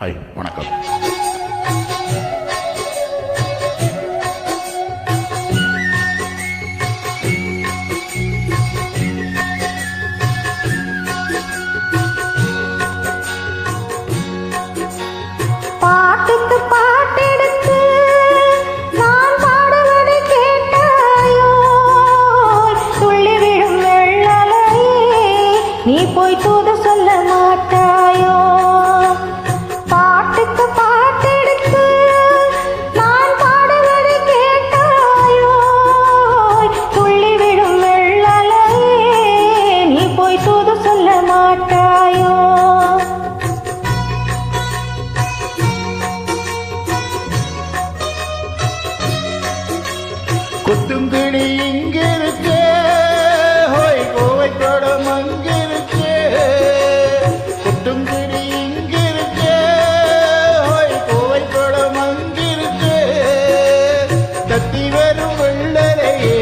Hi, வணக்கம். பாட்டுக்கு பாட்டெடுத்து நான் பாடுவதை கேட்டாயோ, துள்ளி விழும் வெள்ளலையே நீ போய் தூது சொல்ல மாட்டாயோ. பாட்டுக்கு பாட்டெடுத்து நான் பாடுவதை கேட்டாயோ, துள்ளி விழும் வெள்ளலையே நீ போய் தூது சொல்ல மாட்டாயோ. கொத்துங்கிளி இங்கிருக்கு, ஹோய் கோவை தோடம் அங்கிருக்கு. கொத்துங்கிளி இங்கிருக்கு, ஹோய் கோவை தோடம் அங்கிருக்கு. தத்தி வரும் வெள்ளரையே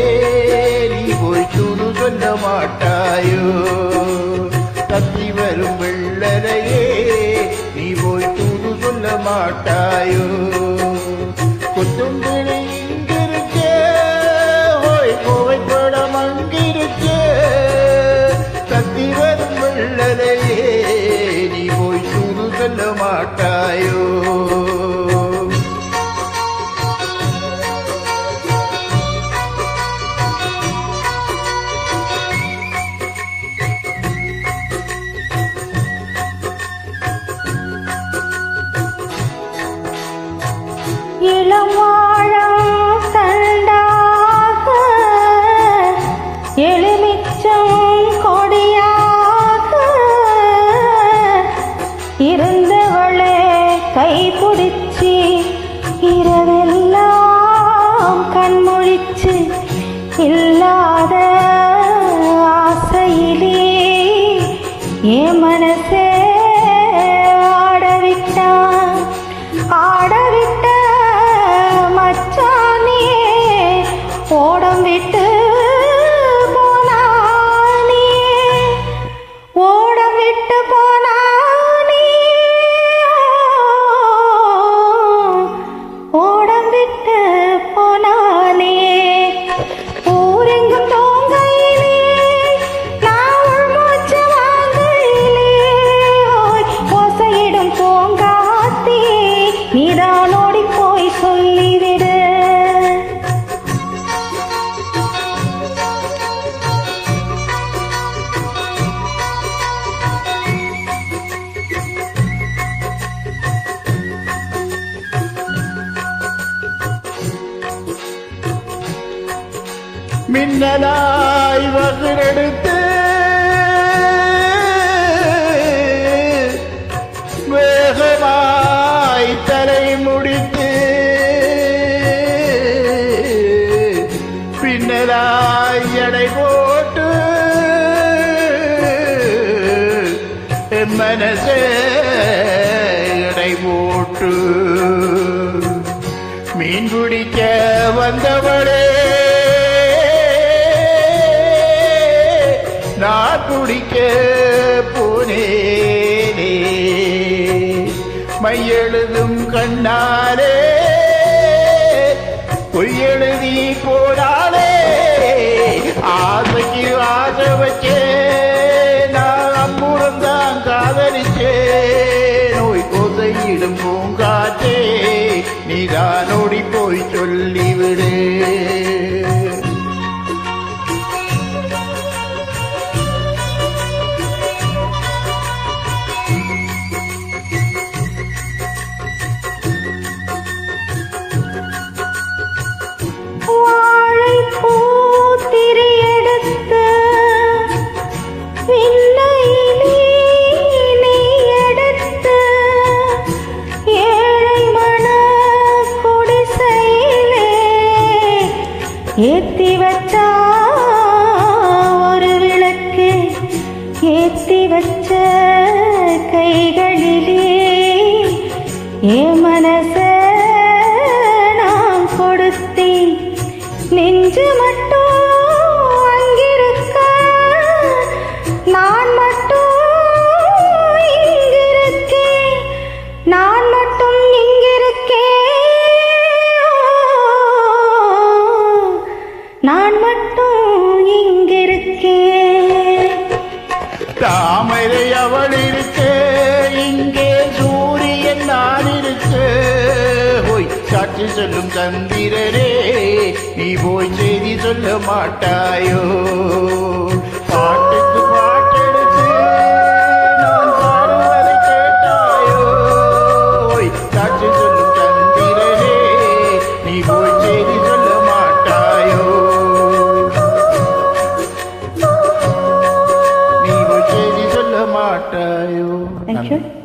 நீ போய் தூது சொல்ல மாட்டாயோ. தத்தி வரும் வெள்ளரையே நீ போய் தூது சொல்ல மாட்டாயோ. கொத்துங்கிளி நீ போய் தூது சொல்ல மாட்டாயோ. இளம் வாழம் தண்டாக எலுமிச்சம் கொடியாக இருந்தவளே கைப்பிடிச்சி இரவெல்லாம் கண்மொழிச்சு இல்லாத ஆசையிலே என் மனசே ஆடவிட்டான். ஆடவிட்ட மச்சானே ஓடம் விட்டு போனானே, ஓடம் விட்டு போனானே, ஓடம் விட்டு போனானே. ஊரெங்கும் தோங்கையிலே நான் உள்மூச்சு வாங்கையிலே, ஓசையிடும் பூங்காத்தே நீதான் ஓடி போய் சொல்லிவிடு. மின்னலாய் வகுரெடுத்து வேகமாய் தலை முடித்து பின்னலாய் எடை போட்டு என் மனசே எடை போட்டு மீன் பிடிக்க வந்தவளே நான் குடிக்க போனேனே. மையெழுதும் கண்ணாலே பொய்யெழுதி போனாலே. ஆசைக்கு ஆசை வச்சே நான் அப்புறம்தான் காதலிச்சே. நோய் கொசையிடும் பூங்காற்றே நீதான் ஓடி போய் சொல்லிவிடு. ஏத்தி வச்சா ஒரு விளக்கு, ஏத்தி வச்ச கைகளிலே என் மனச நான் கொடுத்தேன். நெஞ்சு மட்டும் அங்கிருக்க, நான் மட்டும் இங்கிருக்கேன். நான் தாமரை அவள் இருக்க இங்கே சூரியன் நான் இருக்க போய் சாட்சி சொல்லும் சந்திரரே நீ போய் செய்தி சொல்ல மாட்டாயோ பாட்டுக்கு பாட்டெடுத்து நான் பாடுவதை கேட்டாயோ போய் சாட்சி சொல்லும் சந்திரரே நீ போய் செய்தி சொல்ல மாட்டாயோ நீ போய் செய்தி சொல்ல மாட்டாயோ Thank you.